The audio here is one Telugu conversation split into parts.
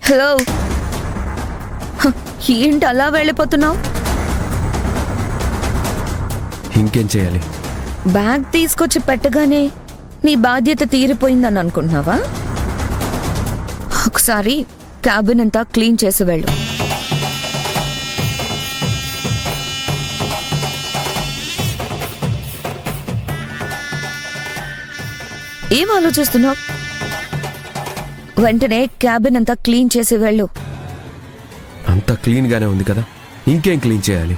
హలో, ఏంటి అలా వెళ్ళిపోతున్నావు? ఇంకేం చేయాలి? బ్యాగ్ తీసుకొచ్చి పెట్టగానే నీ బాధ్యత తీరిపోయిందని అనుకుంటున్నావా? ఒకసారి క్యాబిన్ అంతా క్లీన్ చేసి వెళ్ళు. ఏం ఆలోచిస్తున్నావు? వెంటనే క్యాబిన్ అంతా క్లీన్ చేసి వెళ్ళు. అంతా క్లీన్ గానే ఉంది కదా, ఇంకేం క్లీన్ చేయాలి?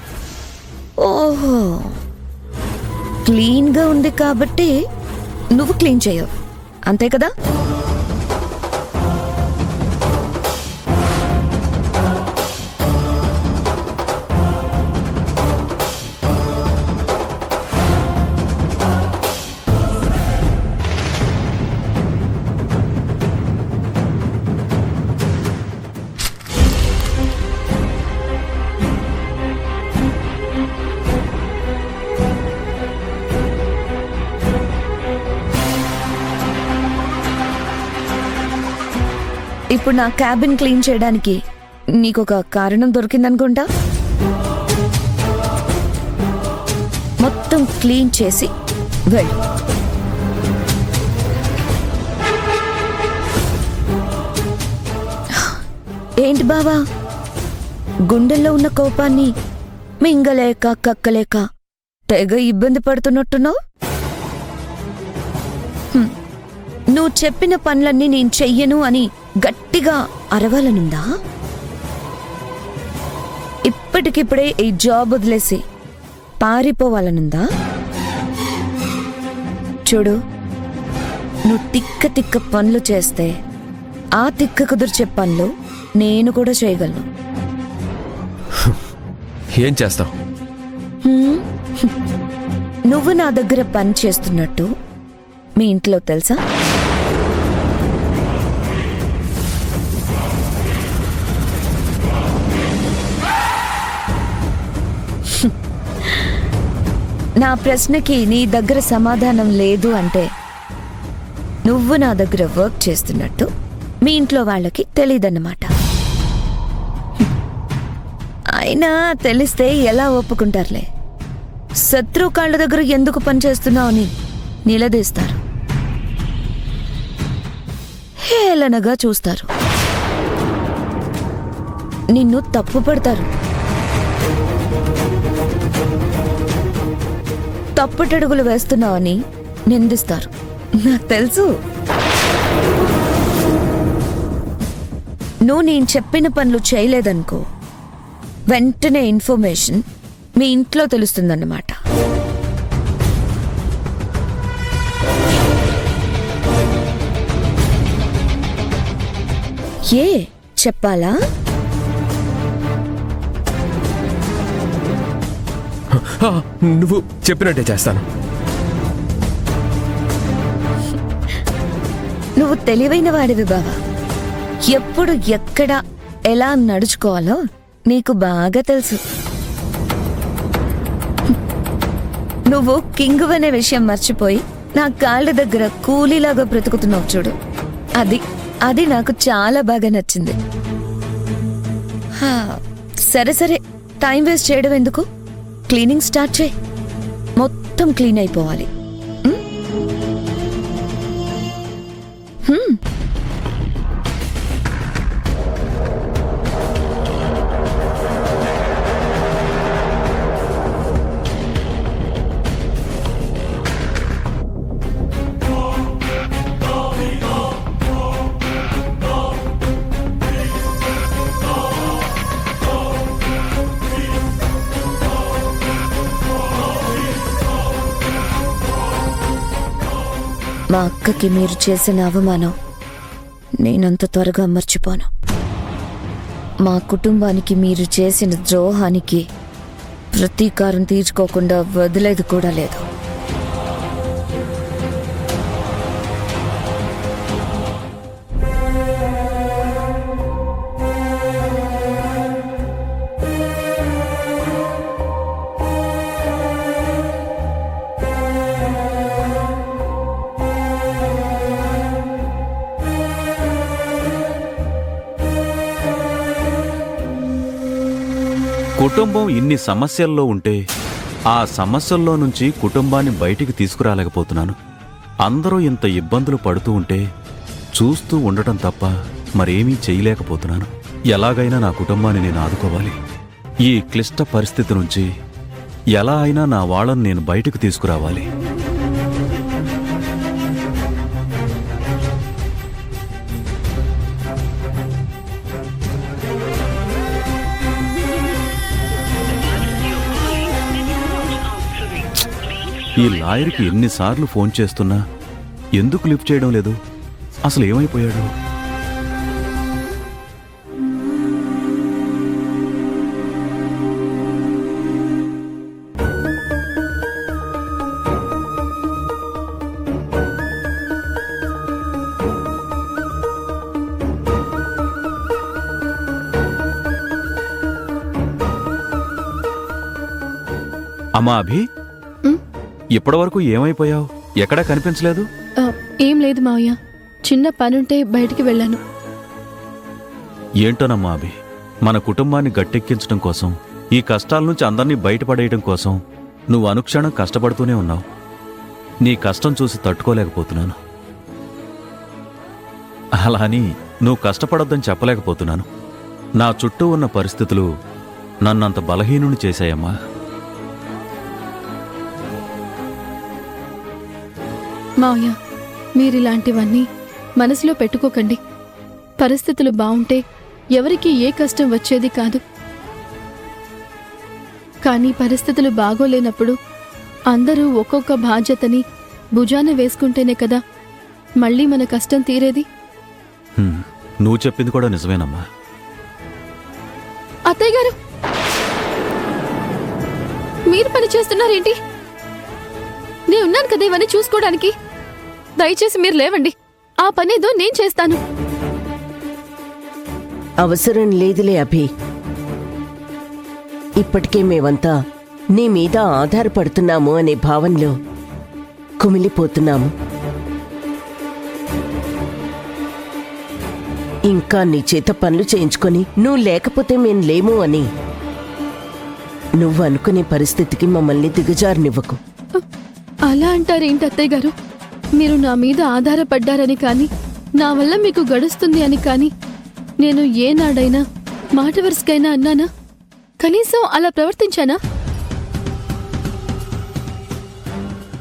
ఓహో, క్లీన్ గా ఉంది కాబట్టి నువ్వు క్లీన్ చేయవు, అంతే కదా? ఇప్పుడు నా క్యాబిన్ క్లీన్ చేయడానికి నీకొక కారణం దొరికిందనుకుంటా. మొత్తం క్లీన్ చేసి వెళ్ళు. ఏంటి బావా, గుండెల్లో ఉన్న కోపాన్ని మింగలేక కక్కలేక తెగ ఇబ్బంది పడుతున్నట్టున్నావు. నువ్వు చెప్పిన పనులన్నీ నేను చెయ్యను అని గట్టిగా అరవాలనుందా? ఇప్పటికిప్పుడే ఈ జాబ్ వదిలేసి పారిపోవాలనుందా? చూడు, నువ్వు తిక్క తిక్క పనులు చేస్తే ఆ తిక్క కుదిర్చే పనులు నేను కూడా చేయగలను. ఏం చేస్తావు? నువ్వు నా దగ్గర పని చేస్తున్నట్టు మీ ఇంట్లో తెలుసా? నా ప్రశ్నకి నీ దగ్గర సమాధానం లేదు అంటే నువ్వు నా దగ్గర వర్క్ చేస్తున్నట్టు మీ ఇంట్లో వాళ్ళకి తెలీదన్నమాట. అయినా తెలిస్తే ఎలా ఒప్పుకుంటారులే. శత్రువు కాళ్ళ దగ్గర ఎందుకు పని చేస్తున్నావు అని నిలదీస్తారు, హేళనగా చూస్తారు, నిన్ను తప్పు పడతారు, తప్పుటడుగులు వేస్తున్నావని నిందిస్తారు. నాకు తెలుసు. నువ్వు నేను చెప్పిన పనులు చేయలేదనుకో, వెంటనే ఇన్ఫర్మేషన్ మీ ఇంట్లో తెలుస్తుందన్నమాట. ఏ చెప్పాలా? నువ్వు చెప్పినట్టే చేస్తాను. నువ్వు తెలివైన వాడివి బావా. ఎప్పుడు ఎక్కడ ఎలా నడుచుకోవాలో నీకు బాగా తెలుసు. నువ్వు కింగ్ అనే విషయం మర్చిపోయి నా కాళ్ళ దగ్గర కూలీలాగా బ్రతుకుతున్నావు చూడు, అది నాకు చాలా బాగా నచ్చింది. సరే సరే, టైం వేస్ట్ చేయడం ఎందుకు, క్లీనింగ్ స్టార్ట్ చేయి. మొత్తం క్లీన్ అయిపోవాలి. మా అక్కకి మీరు చేసిన అవమానం నేనంత త్వరగా మర్చిపోను. మా కుటుంబానికి మీరు చేసిన ద్రోహానికి ప్రతీకారం తీర్చుకోకుండా వదిలేది కూడా లేదు. కుటుంబం ఇన్ని సమస్యల్లో ఉంటే ఆ సమస్యల్లో నుంచి కుటుంబాన్ని బయటికి తీసుకురాలేకపోతున్నాను. అందరూ ఇంత ఇబ్బందులు పడుతూ ఉంటే చూస్తూ ఉండటం తప్ప మరేమీ చేయలేకపోతున్నాను. ఎలాగైనా నా కుటుంబాన్ని నేను ఆదుకోవాలి. ఈ క్లిష్ట పరిస్థితి నుంచి ఎలా అయినా నా వాళ్ళని నేను బయటకు తీసుకురావాలి. ఈ లాయర్కి ఎన్నిసార్లు ఫోన్ చేస్తున్నా ఎందుకు లిఫ్ట్ చేయడం లేదు? అసలు ఏమైపోయాడు? అమ్మా అభి, ఇప్పటివరకు ఏమైపోయావు? ఎక్కడా కనిపించలేదు. ఏం లేదు మావయ్య, చిన్న పనుంటే బయటికి వెళ్ళాను. ఏంటోనమ్మా అభి, మన కుటుంబాన్ని గట్టెక్కించడం కోసం, ఈ కష్టాల నుంచి అందరినీ బయటపడేయడం కోసం నువ్వు అనుక్షణం కష్టపడుతూనే ఉన్నావు. నీ కష్టం చూసి తట్టుకోలేకపోతున్నాను. అలా అని నువ్వు కష్టపడొద్దని చెప్పలేకపోతున్నాను. నా చుట్టూ ఉన్న పరిస్థితులు నన్నంత బలహీనుని చేశాయమ్మా. మావయ్య, మీరిలాంటివన్నీ మనసులో పెట్టుకోకండి. పరిస్థితులు బావుంటే ఎవరికీ ఏ కష్టం వచ్చేది కాదు. కానీ పరిస్థితులు బాగోలేనప్పుడు అందరూ ఒక్కొక్క బాధ్యతని భుజాన వేసుకుంటేనే కదా మళ్ళీ మన కష్టం తీరేది. నువ్వు చెప్పింది కూడా నిజమేనమ్మా. అత్తయ్య గారు, మీరు పని చేస్తున్నారేంటి? నేనున్నాను కదా ఇవన్నీ చూసుకోవడానికి. దయచేసి మీరు లేవండి. ఆ పనేదో నేను చేస్తాను. అవసరం లేదులే అభి. ఇప్పటికే మేమంతా నీ మీద ఆధారపడుతున్నాము అనే భావనలో కుమిలిపోతున్నాము. ఇంకా నీ చేత పనులు చేయించుకొని నువ్వు లేకపోతే మేం లేము అని నువ్వు అనుకునే పరిస్థితికి మమ్మల్ని దిగజారునివ్వకు. అలా అంటారేంటి అత్తయ్య గారు? మీరు నా మీద ఆధారపడ్డారని కానీ, నా వల్ల మీకు గడుస్తుంది అని కానీ నేను ఏనాడైనా మాట వరుసకైనా అన్నానా? కనీసం అలా ప్రవర్తించానా?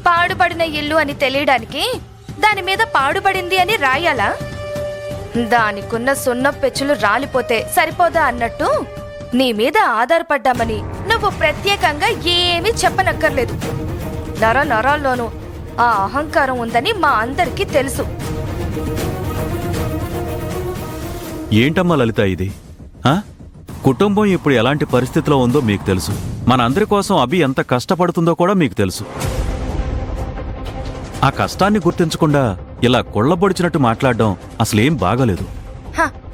పాడుపడిన ఇల్లు అని తెలియడానికి దాని మీద పాడుపడింది అని రాయాలా? దానికున్న సున్నం పెచ్చులు రాలిపోతే సరిపోదా అన్నట్టు నీ మీద ఆధారపడ్డామని నువ్వు ప్రత్యేకంగా ఏమీ చెప్పనక్కర్లేదు. నరాల్లోనూ ఆ అహంకారం ఉందని మా అందరికీ తెలుసు. ఏంటమ్మా లలిత ఇది? కుటుంబం ఇప్పుడు ఎలాంటి పరిస్థితిలో ఉందో మీకు తెలుసు. మన అందరి కోసం అభి ఎంత కష్టపడుతుందో కూడా మీకు తెలుసు. ఆ కష్టాన్ని గుర్తించకుండా ఇలా కొళ్లబొడిచినట్టు మాట్లాడడం అసలేం బాగాలేదు.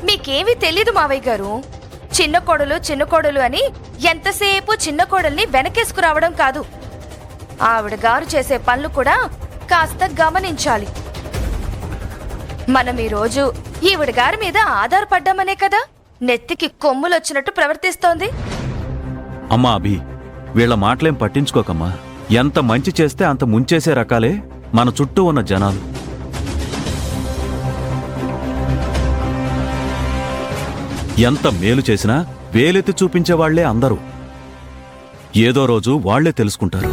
మీకేమీ తెలీదు మావయ్య గారు. చిన్న కోడలు అని ఎంతసేపు చిన్న కోడల్ని వెనకేసుకురావడం కాదు. ఆవిడ గారు చేసే పనులు కూడా కాస్త గమనించాలి. మనం ఈరోజు ఈవిడ గారి మీద ఆధారపడ్డామనే కదా నెత్తికి కొమ్ములొచ్చినట్టు ప్రవర్తిస్తోంది. అమ్మా అభి, వీళ్ల మాటలేం పట్టించుకోకమ్మా. ఎంత మంచి చేస్తే అంత ముంచేసే రకాలే మన చుట్టూ ఉన్న జనాలు. ఎంత మేలు చేసినా వేలెత్తి చూపించేవాళ్లే అందరూ. ఏదో రోజు వాళ్లే తెలుసుకుంటారు.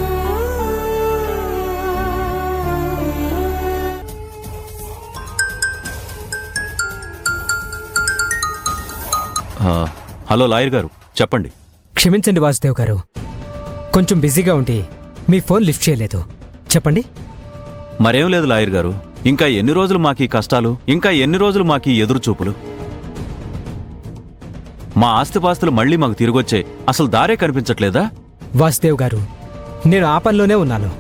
హలో లాయర్ గారు, చెప్పండి. క్షమించండి వాసుదేవ్ గారు, కొంచెం బిజీగా ఉండి మీ ఫోన్ లిఫ్ట్ చేయలేదు. చెప్పండి. మరేం లేదు లాయర్ గారు, ఇంకా ఎన్ని రోజులు మాకీ కష్టాలు, ఇంకా ఎన్ని రోజులు మాకీ ఎదురుచూపులు? మా ఆస్తిపాస్తులు మళ్లీ మాకు తిరిగొచ్చే అసలు దారే కనిపించట్లేదా? వాసుదేవ్ గారు, నేను ఆ పనిలోనే ఉన్నాను.